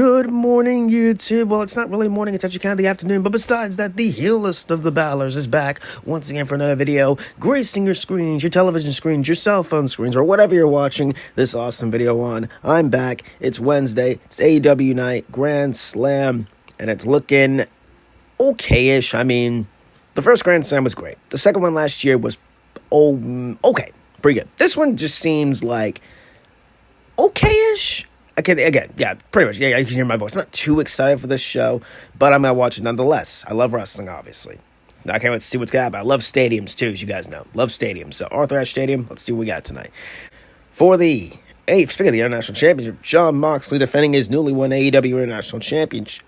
Good morning, YouTube. Well, it's not really morning, it's actually kind of the afternoon, but besides that, the heelest of the Balors is back once again for another video, gracing your screens, your television screens, your cell phone screens, or whatever you're watching this awesome video on. I'm back. It's Wednesday. It's AEW night, Grand Slam, and it's looking okay-ish. I mean, the first Grand Slam was great. The second one last year was, okay, pretty good. This one just seems like okay-ish. Again, yeah, pretty much. Yeah, you can hear my voice. I'm not too excited for this show, but I'm going to watch it nonetheless. I love wrestling, obviously. I can't wait to see what's going to happen. I love stadiums, too, as you guys know. Love stadiums. So, Arthur Ashe Stadium, let's see what we got tonight. For the 8th, speaking of the International Championship, Jon Moxley defending his newly won AEW International Championship,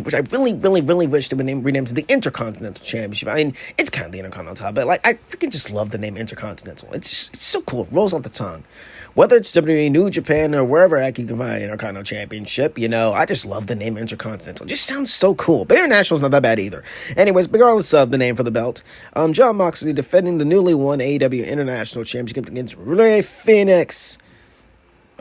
which I really wish they would rename to the Intercontinental Championship. I mean, it's kind of the Intercontinental, but like, I freaking just love the name Intercontinental. It's so cool. It rolls off the tongue. Whether it's WWE, New Japan, or wherever you can find Intercontinental Championship, I just love the name Intercontinental. It just sounds so cool. But International's not that bad either. Anyways, regardless of the name for the belt, Jon Moxley defending the newly won AEW International Championship against Rey Fénix.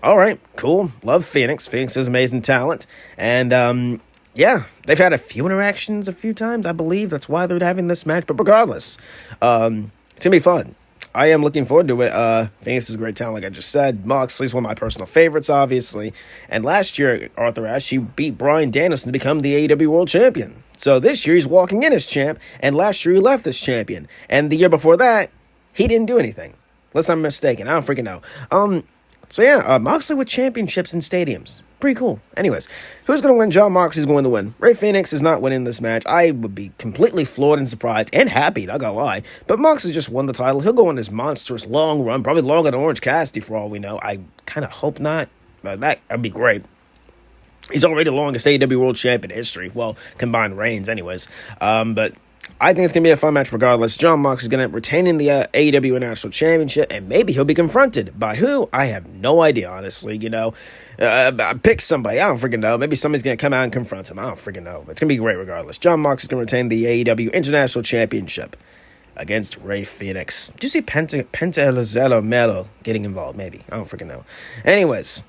All right, cool. Love Fénix. Fénix is amazing talent. And, yeah, they've had a few interactions a few times, I believe. That's why they're having this match. But regardless, it's going to be fun. I am looking forward to it. Fénix is a great talent, like I just said. Moxley's one of my personal favorites, obviously. And last year, Arthur Ashe, he beat Bryan Danielson to become the AEW World Champion. So this year, he's walking in as champ. And last year, he left as champion. And the year before that, he didn't do anything. Unless I'm mistaken. I don't freaking know. So yeah, Moxley with championships in stadiums. Pretty cool. Anyways, who's going to win? Jon Moxley's going to win. Rey Fénix is not winning this match. I would be completely floored and surprised and happy, not gonna lie. But Moxley just won the title. He'll go on his monstrous long run, probably longer than Orange Cassidy for all we know. I kind of hope not, but that'd be great. He's already the longest AEW World Champion in history. Well, combined reigns anyways. But I think it's going to be a fun match regardless. Jon Moxley is going to retain in the AEW International Championship, and maybe he'll be confronted by who? I have no idea, honestly. Pick somebody. I don't freaking know. Maybe somebody's going to come out and confront him. I don't freaking know. It's going to be great regardless. Jon Moxley is going to retain the AEW International Championship against Rey Fénix. Did you see Penta Melo getting involved? Maybe. I don't freaking know. Anyways,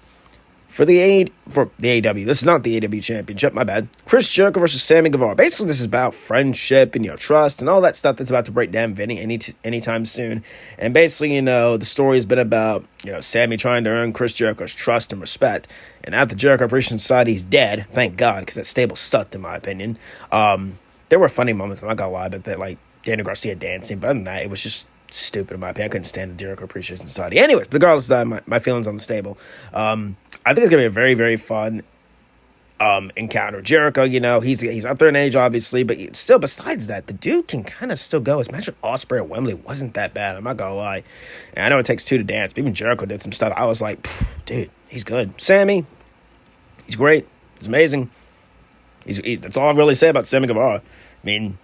for the AEW, this is not the AEW Championship, my bad. Chris Jericho versus Sammy Guevara. Basically, this is about friendship and, trust and all that stuff that's about to break down Vinny anytime soon. And basically, the story has been about, Sammy trying to earn Chris Jericho's trust and respect. And now the Jericho Appreciation Society is dead, thank God, because that stable sucked, in my opinion. There were funny moments, I'm not gonna lie, but that, like, Daniel Garcia dancing, but other than that, it was just stupid in my opinion. I couldn't stand the Jericho Appreciation Society. Anyways, regardless of that, my feelings on the stable. I think it's going to be a very, very fun encounter. Jericho, he's up there in age, obviously, but still, besides that, the dude can kind of still go. His match with Ospreay at Wembley wasn't that bad, I'm not going to lie. And I know it takes two to dance, but even Jericho did some stuff. I was like, dude, he's good. Sammy, he's great. He's amazing. That's all I really say about Sammy Guevara. I mean,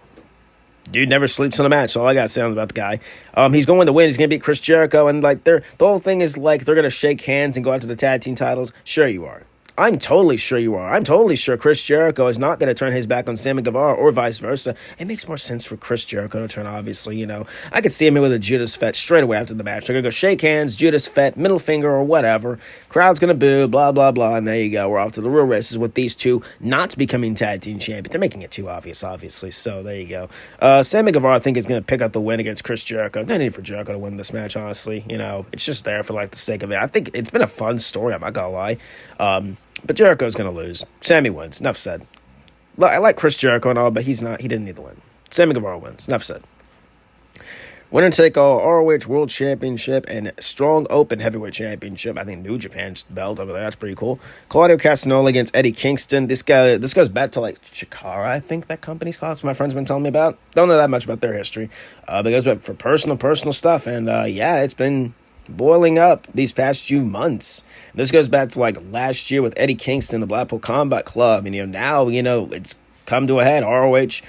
dude never sleeps on a match. All I got to say about the guy. He's going to win. He's going to beat Chris Jericho. And, the whole thing is, they're going to shake hands and go out to the tag team titles. Sure you are. I'm totally sure you are. I'm totally sure Chris Jericho is not going to turn his back on Sammy Guevara or vice versa. It makes more sense for Chris Jericho to turn, obviously, I could see him in with a Judas Fett straight away after the match. They're going to go shake hands, Judas Fett, middle finger or whatever. Crowd's going to boo, blah, blah, blah. And there you go. We're off to the real races with these two not becoming tag team champions. They're making it too obvious, obviously. So there you go. Sammy Guevara, I think, is going to pick up the win against Chris Jericho. No need for Jericho to win this match, honestly. It's just there for, the sake of it. I think it's been a fun story. I'm not going to lie. But Jericho's going to lose. Sammy wins. Enough said. I like Chris Jericho and all, but he didn't need the win. Sammy Guevara wins. Enough said. Winner take all ROH World Championship and Strong Open Heavyweight Championship. I think New Japan's belt over there. That's pretty cool. Claudio Castagnoli against Eddie Kingston. This goes back to Chikara, I think that company's called. That's what my friend's been telling me about. Don't know that much about their history. But it goes back for personal stuff. And it's been boiling up these past few months. This goes back to last year with Eddie Kingston, the Blackpool Combat Club, and now it's come to a head. ROH,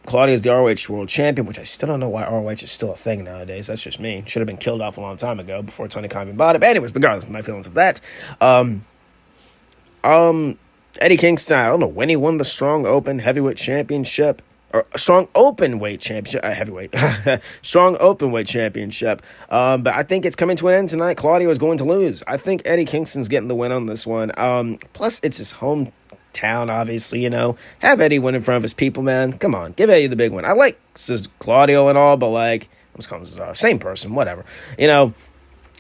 Claudio's the ROH World Champion, which I still don't know why ROH is still a thing nowadays. That's just me. Should have been killed off a long time ago before Tony Khan even bought it. But anyways, regardless of my feelings of that, Eddie Kingston, I don't know when he won the Strong Open Heavyweight Championship. or a strong open weight championship, heavyweight, strong open weight championship. But I think it's coming to an end tonight. Claudio is going to lose. I think Eddie Kingston's getting the win on this one. Plus, it's his hometown, obviously, Have Eddie win in front of his people, man. Come on, give Eddie the big win. I like Claudio and all, but like, let's call him Cesaro. Same person, whatever.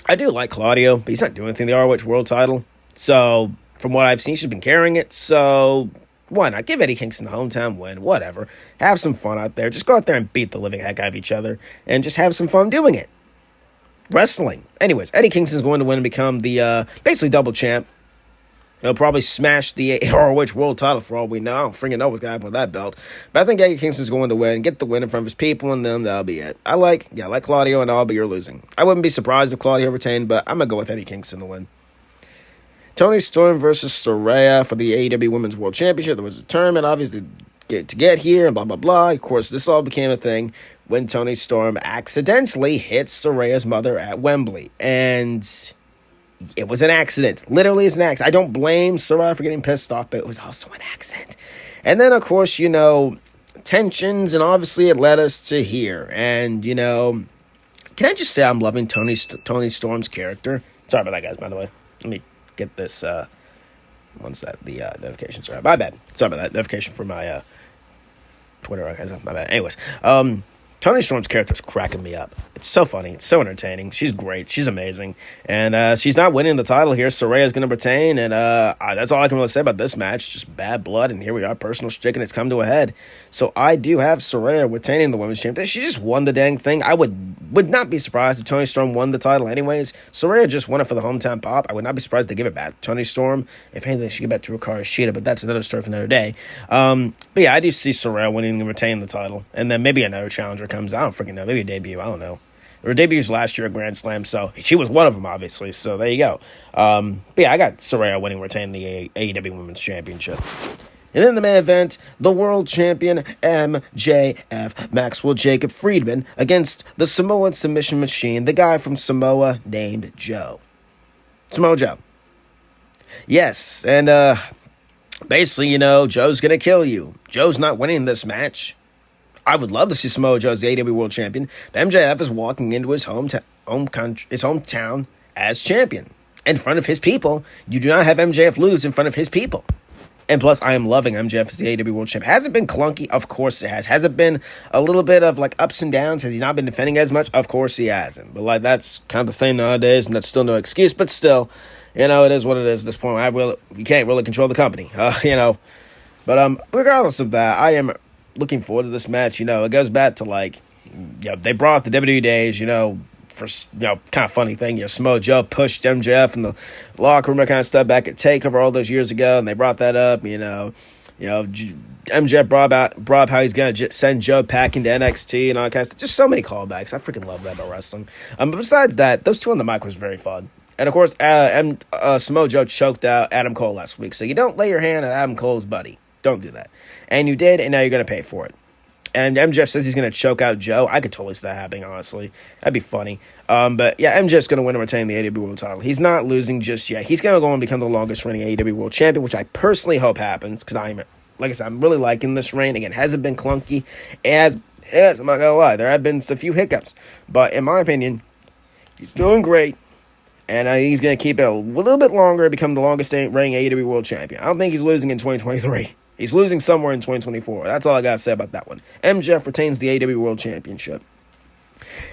I do like Claudio, but he's not doing anything. The ROH World title. So, from what I've seen, she's been carrying it. So, why not? Give Eddie Kingston the hometown win. Whatever. Have some fun out there. Just go out there and beat the living heck out of each other. And just have some fun doing it. Wrestling. Anyways, Eddie Kingston's going to win and become the, basically double champ. He'll probably smash the ROH World title for all we know. I don't freaking know what's going to happen with that belt. But I think Eddie Kingston's going to win, get the win in front of his people, and then that'll be it. I like Claudio and all, but you're losing. I wouldn't be surprised if Claudio retained, but I'm going to go with Eddie Kingston to win. Toni Storm versus Saraya for the AEW Women's World Championship. There was a tournament, obviously, to get here, and blah, blah, blah. Of course, this all became a thing when Toni Storm accidentally hit Saraya's mother at Wembley. And it was an accident. Literally, it's an accident. I don't blame Saraya for getting pissed off, but it was also an accident. And then, of course, tensions, and obviously it led us to here. And, can I just say I'm loving Toni Storm's character? Sorry about that, guys, by the way. Let me get this, once that, the notifications are out. My bad. Sorry about that. Notification for my Twitter. Okay, my bad. Anyways, Toni Storm's character is cracking me up. It's so funny. It's so entertaining. She's great. She's amazing. And she's not winning the title here. Saraya's going to retain. And that's all I can really say about this match. Just bad blood. And here we are. Personal streak. And it's come to a head. So I do have Saraya retaining the women's championship. She just won the dang thing. I would not be surprised if Toni Storm won the title anyways. Saraya just won it for the hometown pop. I would not be surprised to give it back to Toni Storm. If anything, she give it back to Hikaru Shida. But that's another story for another day. But yeah, I do see Saraya winning and retaining the title. And then maybe another challenger comes. I don't freaking know. Maybe a debut. I don't know. Her debuts last year at Grand Slam, so she was one of them, obviously. So there you go. But yeah, I got Saraya winning, retaining the AEW Women's Championship. And in the main event, the world champion MJF, Maxwell Jacob Friedman, against the Samoan submission machine, the guy from Samoa named Joe. Samoa Joe. Yes, and basically, Joe's going to kill you. Joe's not winning this match. I would love to see Samoa Joe as the AEW World Champion. But MJF is walking into his hometown as champion. In front of his people. You do not have MJF lose in front of his people. And plus, I am loving MJF as the AEW World Champion. Has it been clunky? Of course it has. Has it been a little bit of ups and downs? Has he not been defending as much? Of course he hasn't. But that's kind of the thing nowadays, and that's still no excuse. But still, it is what it is at this point. You can't really control the company, But regardless of that, I am looking forward to this match. It goes back to they brought the WWE days, for kind of funny thing. Samoa Joe pushed MJF in the locker room, kind of stuff back at TakeOver all those years ago, and they brought that up. MJF brought up how he's gonna send Joe packing to NXT and all that kind of stuff. Just so many callbacks. I freaking love that about wrestling. But besides that, those two on the mic was very fun. And of course, Samoa Joe choked out Adam Cole last week, so you don't lay your hand on Adam Cole's buddy. Don't do that. And you did, and now you're going to pay for it. And MJF says he's going to choke out Joe. I could totally see that happening, honestly. That'd be funny. But yeah, MJF's going to win and retain the AEW World title. He's not losing just yet. He's going to go and become the longest reigning AEW World Champion, which I personally hope happens, because like I said, I'm really liking this reign. Again, hasn't been clunky. It has, I'm not going to lie. There have been a few hiccups. But in my opinion, he's doing great. And he's going to keep it a little bit longer and become the longest reigning AEW World Champion. I don't think he's losing in 2023. He's losing somewhere in 2024. That's all I got to say about that one. MJF retains the AEW World Championship.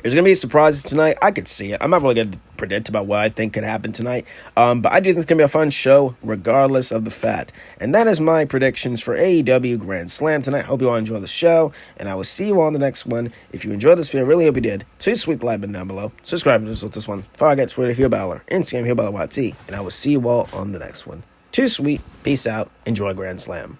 There's going to be surprises tonight. I could see it. I'm not really going to predict about what I think could happen tonight. But I do think it's going to be a fun show, regardless of the fact. And that is my predictions for AEW Grand Slam tonight. Hope you all enjoy the show. And I will see you all on the next one. If you enjoyed this video, I really hope you did. Please sweet the like button down below. Subscribe to this one. Follow me on Twitter, Heel Balor. Instagram, Heel Balor YT. And I will see you all on the next one. Too sweet. Peace out. Enjoy Grand Slam.